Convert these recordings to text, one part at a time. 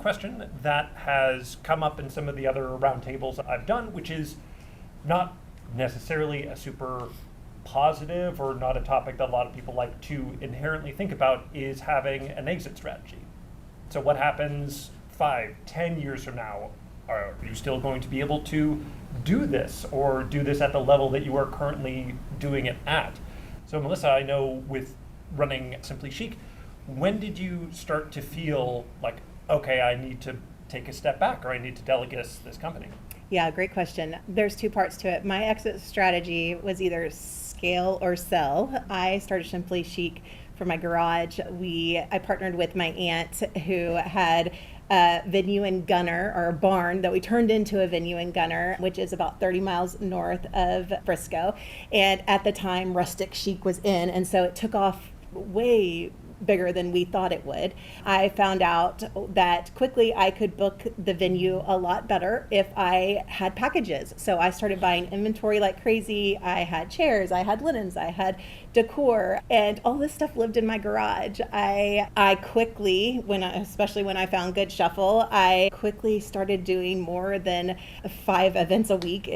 question that has come up in some of the other roundtables I've done, which is not necessarily a super positive or not a topic that a lot of people like to inherently think about, is having an exit strategy. So what happens 5-10 years from now? Are you still going to be able to do this or do this at the level that you are currently doing it at? So Melissa, I know with running Simply Chic, when did you start to feel like, okay, I need to take a step back or I need to delegate this company? Yeah, great question. There's two parts to it. My exit strategy was either scale or sell. I started Simply Chic from my garage. I partnered with my aunt who had a venue in Gunner, or a barn that we turned into a venue in Gunner, which is about 30 miles north of Frisco. And at the time, rustic chic was in, and so it took off way bigger than we thought it would. I found out that quickly I could book the venue a lot better if I had packages. So I started buying inventory like crazy. I had chairs, I had linens, I had decor, and all this stuff lived in my garage. I quickly, especially when I found Goodshuffle, I quickly started doing more than 5 events a week.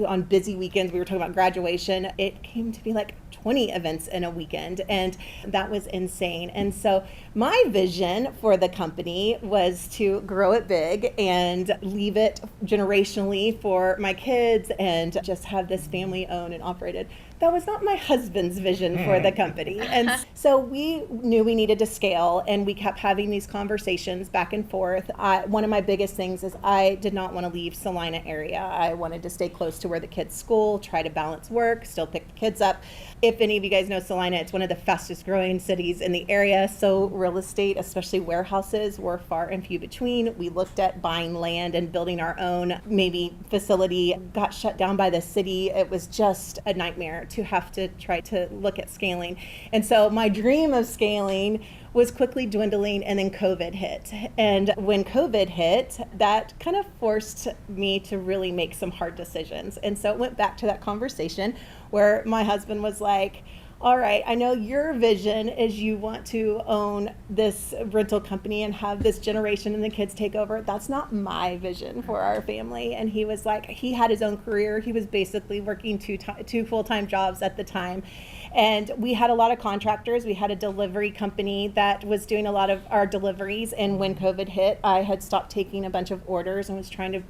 On busy weekends, we were talking about graduation, it came to be like 20 events in a weekend, and that was insane. And so my vision for the company was to grow it big and leave it generationally for my kids and just have this family owned and operated. That was not my husband's vision for the company. And so we knew we needed to scale, and we kept having these conversations back and forth. One of my biggest things is I did not want to leave Salina area. I wanted to stay close to where the kids school, try to balance work, still pick the kids up. If any of you guys know Salina, it's one of the fastest growing cities in the area. So real estate, especially warehouses, were far and few between. We looked at buying land and building our own maybe facility, got shut down by the city. It was just a nightmare to have to try to look at scaling. And so my dream of scaling was quickly dwindling, and then COVID hit. And when COVID hit, that kind of forced me to really make some hard decisions. And so it went back to that conversation where my husband was like, all right, I know your vision is you want to own this rental company and have this generation and the kids take over. That's not my vision for our family. And he was like, he had his own career. He was basically working two full-time jobs at the time. And we had a lot of contractors. We had a delivery company that was doing a lot of our deliveries. And when COVID hit, I had stopped taking a bunch of orders and was trying to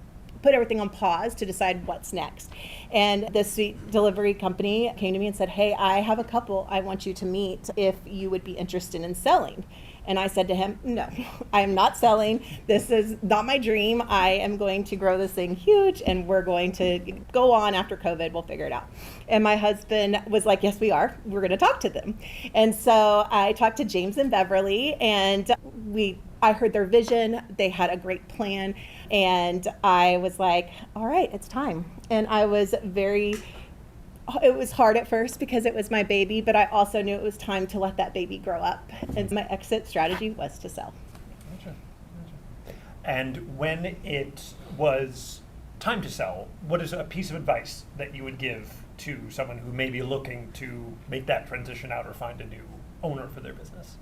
put everything on pause to decide what's next. And this sweet delivery company came to me and said, hey, I have a couple I want you to meet if you would be interested in selling. And I said to him, no, I am not selling. This is not my dream. I am going to grow this thing huge, and we're going to go on after COVID. We'll figure it out. And my husband was like, yes, we are. We're going to talk to them. And so I talked to James and Beverly, and I heard their vision. They had a great plan. And I was like, all right, it's time. And it was hard at first because it was my baby, but I also knew it was time to let that baby grow up. And my exit strategy was to sell. Gotcha. And when it was time to sell, what is a piece of advice that you would give to someone who may be looking to make that transition out or find a new owner for their business?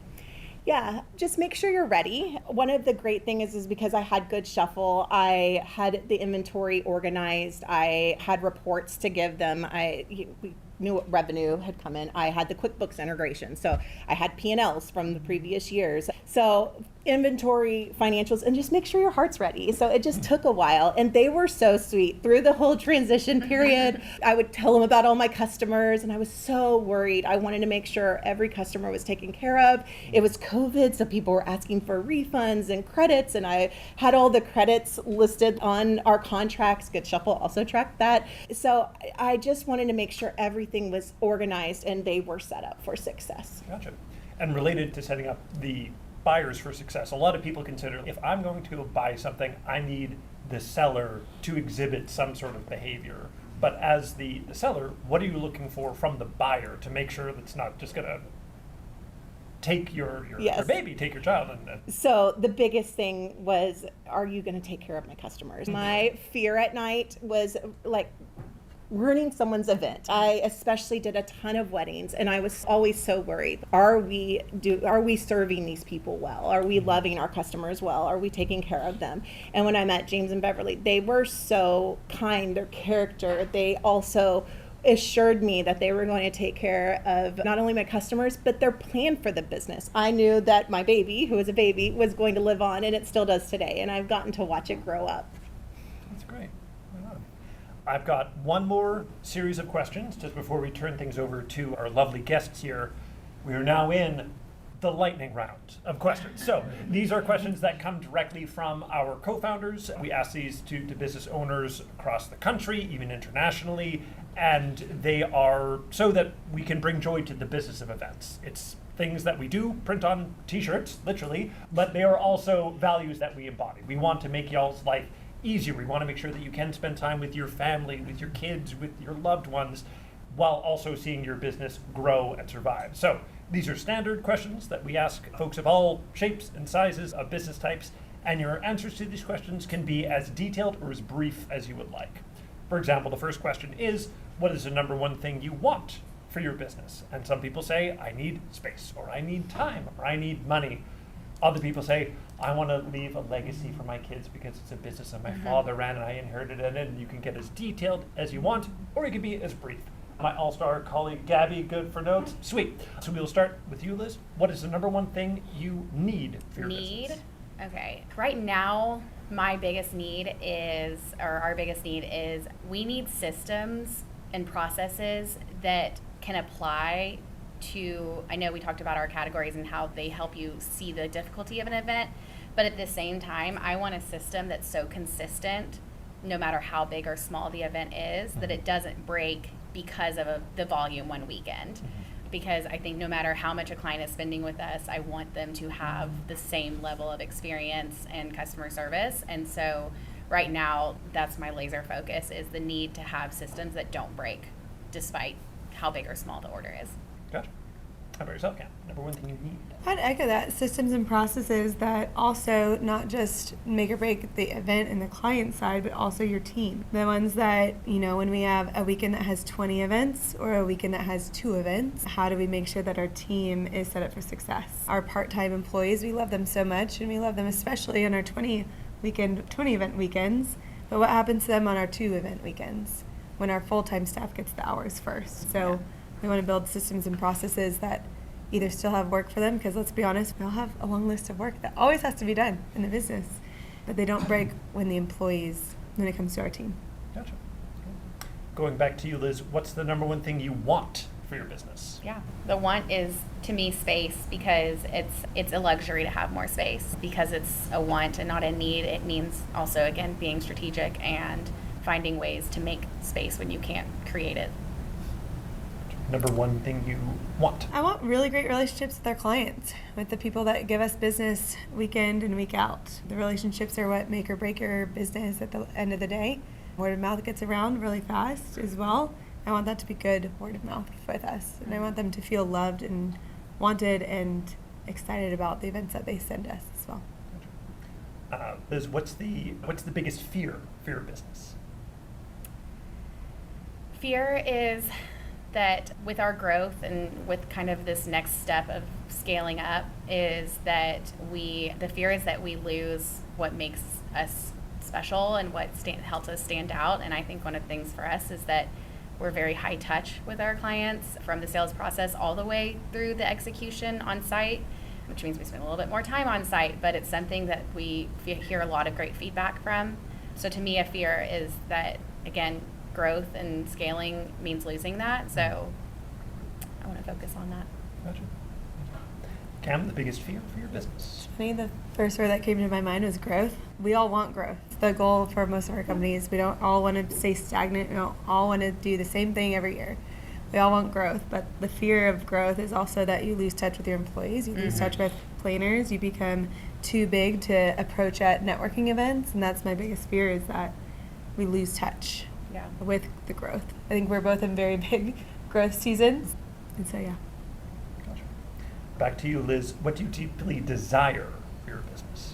Yeah, just make sure you're ready. One of the great things is because I had Goodshuffle, I had the inventory organized, I had reports to give them, we knew what revenue had come in. I had the QuickBooks integration, so I had P&Ls from the previous years. So inventory, financials, and just make sure your heart's ready. So it just took a while, and they were so sweet through the whole transition period. I would tell them about all my customers, and I was so worried. I wanted to make sure every customer was taken care of. It was COVID, so people were asking for refunds and credits, and I had all the credits listed on our contracts. Goodshuffle also tracked that. So I just wanted to make sure everything was organized and they were set up for success. Gotcha. And related to setting up the buyers for success, a lot of people consider, if I'm going to buy something, I need the seller to exhibit some sort of behavior. But as the seller, what are you looking for from the buyer to make sure that's not just going to take your baby, take your child? So the biggest thing was, are you going to take care of my customers? My fear at night was like, ruining someone's event. I especially did a ton of weddings, and I was always so worried. Are we serving these people well? Are we loving our customers well? Are we taking care of them? And when I met James and Beverly, they were so kind, their character. They also assured me that they were going to take care of not only my customers, but their plan for the business. I knew that my baby, who was a baby, was going to live on, and it still does today. And I've gotten to watch it grow up. That's great. Right on. I've got one more series of questions just before we turn things over to our lovely guests here. We are now in the lightning round of questions. So these are questions that come directly from our co-founders. We ask these to business owners across the country, even internationally, and they are so that we can bring joy to the business of events. It's things that we do, print on t-shirts, literally, but they are also values that we embody. We want to make y'all's life easier. We want to make sure that you can spend time with your family, with your kids, with your loved ones, while also seeing your business grow and survive. So these are standard questions that we ask folks of all shapes and sizes of business types, and your answers to these questions can be as detailed or as brief as you would like. For example, the first question is, what is the number one thing you want for your business? And some people say, I need space, or I need time, or I need money. Other people say, I want to leave a legacy for my kids because it's a business that my father ran and I inherited it, and you can get as detailed as you want, or it can be as brief. My all-star colleague Gabby, good for notes? Sweet. So we'll start with you, Liz. What is the number one thing you need for your business? Okay. Right now, my biggest need is, or our biggest need is, we need systems and processes that can apply to, I know we talked about our categories and how they help you see the difficulty of an event, but at the same time, I want a system that's so consistent, no matter how big or small the event is, that it doesn't break because of the volume one weekend. Because I think no matter how much a client is spending with us, I want them to have the same level of experience and customer service. And so right now, that's my laser focus, is the need to have systems that don't break despite how big or small the order is. Gotcha. How about yourself, Cam? Number one thing you need? I'd echo that. Systems and processes that also not just make or break the event and the client side, but also your team. The ones that, when we have a weekend that has 20 events or a weekend that has 2 events, how do we make sure that our team is set up for success? Our part-time employees, we love them so much, and we love them especially on our 20 event weekends. But what happens to them on our 2 event weekends when our full-time staff gets the hours first? So we want to build systems and processes that either still have work for them, because let's be honest, we all have a long list of work that always has to be done in the business, but they don't break when it comes to our team. Gotcha. Going back to you, Liz, what's the number one thing you want for your business? Yeah, the want is, to me, space, because it's a luxury to have more space. Because it's a want and not a need, it means also, again, being strategic and finding ways to make space when you can't create it. Number one thing you want? I want really great relationships with our clients, with the people that give us business week in and week out. The relationships are what make or break your business at the end of the day. Word of mouth gets around really fast as well. I want that to be good word of mouth with us, and I want them to feel loved and wanted and excited about the events that they send us as well. Liz, what's the biggest fear for your business? Fear is that with our growth and with kind of this next step of scaling up, is that the fear is that we lose what makes us special and what helps us stand out. And I think one of the things for us is that we're very high touch with our clients, from the sales process all the way through the execution on site, which means we spend a little bit more time on site, but it's something that we hear a lot of great feedback from. So to me, a fear is that, again, growth and scaling means losing that, so I want to focus on that. Gotcha. Cam, the biggest fear for your business? The first word that came to my mind was growth. We all want growth. The goal for most of our companies, we don't all want to stay stagnant. We don't all want to do the same thing every year. We all want growth, but the fear of growth is also that you lose touch with your employees, you lose touch with planners, you become too big to approach at networking events, and that's my biggest fear, is that we lose touch with the growth. I think we're both in very big growth seasons, and so Gotcha. Back to you, Liz. What do you deeply desire for your business?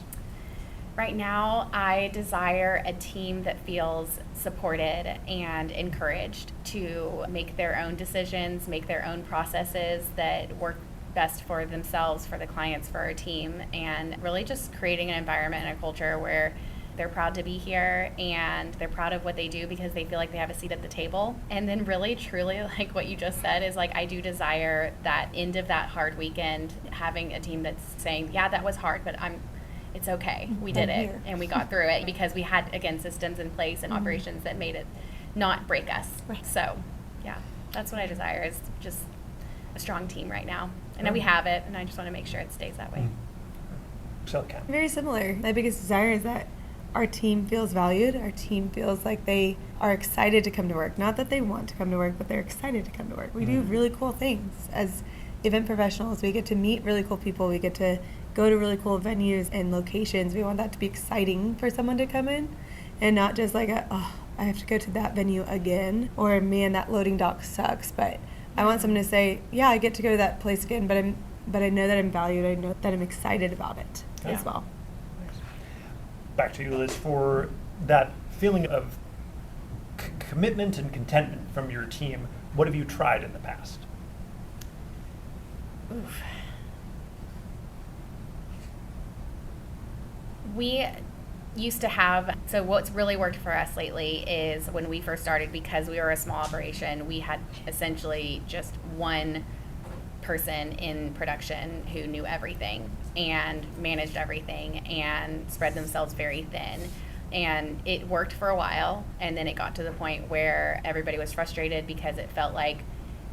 Right now, I desire a team that feels supported and encouraged to make their own decisions, make their own processes that work best for themselves, for the clients, for our team, and really just creating an environment and a culture where they're proud to be here and they're proud of what they do because they feel like they have a seat at the table. And then really, truly, like what you just said is like, I do desire that end of that hard weekend, having a team that's saying, yeah, that was hard, but it's okay. We did it and we got through it because we had, again, systems in place and operations that made it not break us. Right. So yeah, that's what I desire, is just a strong team right now. I know we have it, and I just want to make sure it stays that way. So, Ken. Very similar. My biggest desire is that our team feels valued. Our team feels like they are excited to come to work. Not that they want to come to work, but they're excited to come to work. We do really cool things as event professionals. We get to meet really cool people. We get to go to really cool venues and locations. We want that to be exciting for someone to come in, and not just like I have to go to that venue again, or man, that loading dock sucks. But I want someone to say, yeah, I get to go to that place again, but I know that I'm valued. I know that I'm excited about it as well. Back to you, Liz, for that feeling of commitment and contentment from your team. What have you tried in the past? Oof. We used to have, so what's really worked for us lately is when we first started, because we were a small operation, we had essentially just one person in production who knew everything and managed everything and spread themselves very thin. And it worked for a while, and then it got to the point where everybody was frustrated because it felt like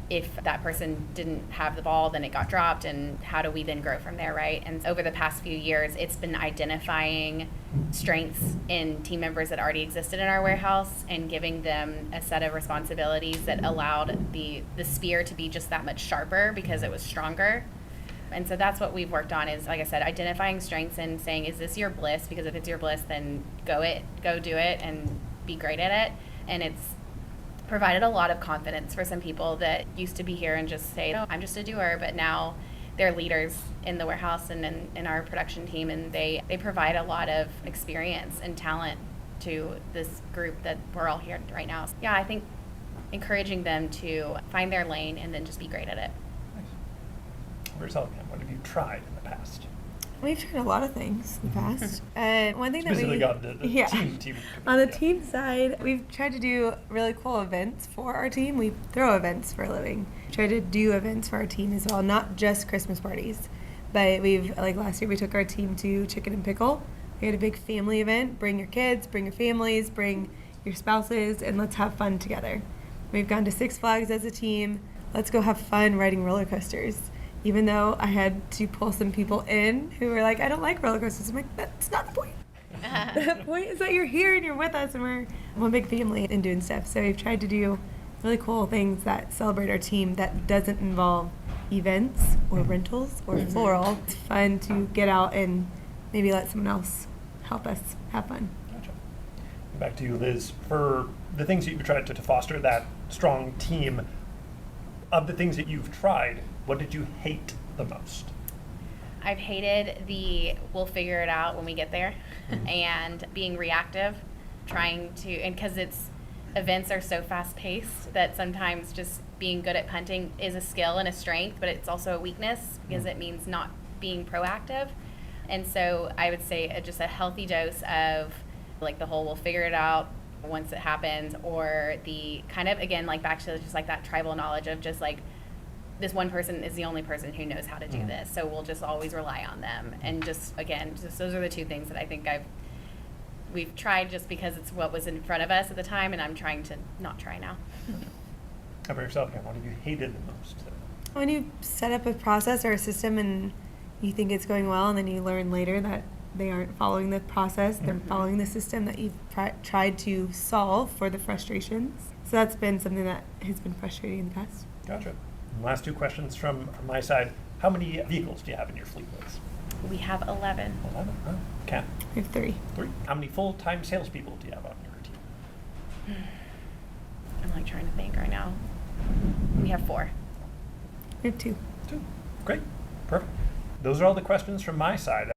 if that person didn't have the ball, then it got dropped, and how do we then grow from there, right? And over the past few years, it's been identifying strengths in team members that already existed in our warehouse and giving them a set of responsibilities that allowed the spear to be just that much sharper because it was stronger. And so that's what we've worked on, is, like I said, identifying strengths and saying, is this your bliss? Because if it's your bliss, then go do it and be great at it. And it's provided a lot of confidence for some people that used to be here and just say, oh, I'm just a doer, but now they're leaders in the warehouse and in our production team, and they provide a lot of experience and talent to this group that we're all here right now. So, yeah, I think encouraging them to find their lane and then just be great at it. Nice. For yourself, Ken, what have you tried in the past? We've tried a lot of things in the past. And one thing Specifically that on the team. On the team side, we've tried to do really cool events for our team. We throw events for a living. We try to do events for our team as well, not just Christmas parties. But like last year, we took our team to Chicken and Pickle. We had a big family event. Bring your kids, bring your families, bring your spouses, and let's have fun together. We've gone to Six Flags as a team. Let's go have fun riding roller coasters. Even though I had to pull some people in who were like, I don't like roller coasters. I'm like, that's not the point. The point is that you're here and you're with us and we're one big family and doing stuff. So we've tried to do really cool things that celebrate our team that doesn't involve events or rentals or floral. It's fun to get out and maybe let someone else help us have fun. Gotcha. Back to you, Liz. For the things that you've tried to foster that strong team, of the things that you've tried, what did you hate the most? I've hated the we'll figure it out when we get there and being reactive, trying to, and because events are so fast paced that sometimes just being good at punting is a skill and a strength, but it's also a weakness because it means not being proactive. And so I would say just a healthy dose of like the whole we'll figure it out once it happens, or the kind of, again, like back to just like that tribal knowledge of just like this one person is the only person who knows how to do this, so we'll just always rely on them. And just again, just those are the two things that I think we've tried just because it's what was in front of us at the time, and I'm trying to not try now. How about yourself, Ken? What have you hated the most? When you set up a process or a system and you think it's going well, and then you learn later that they aren't following the process, they're following the system that you've tried to solve for the frustrations. So that's been something that has been frustrating in the past. Gotcha. And last two questions from my side. How many vehicles do you have in your fleet, Liz? We have 11. 11. Oh, Ken? We have 3. 3. How many full-time salespeople do you have on your team? I'm like trying to think right now. We have 4. We have 2. 2. Great. Perfect. Those are all the questions from my side.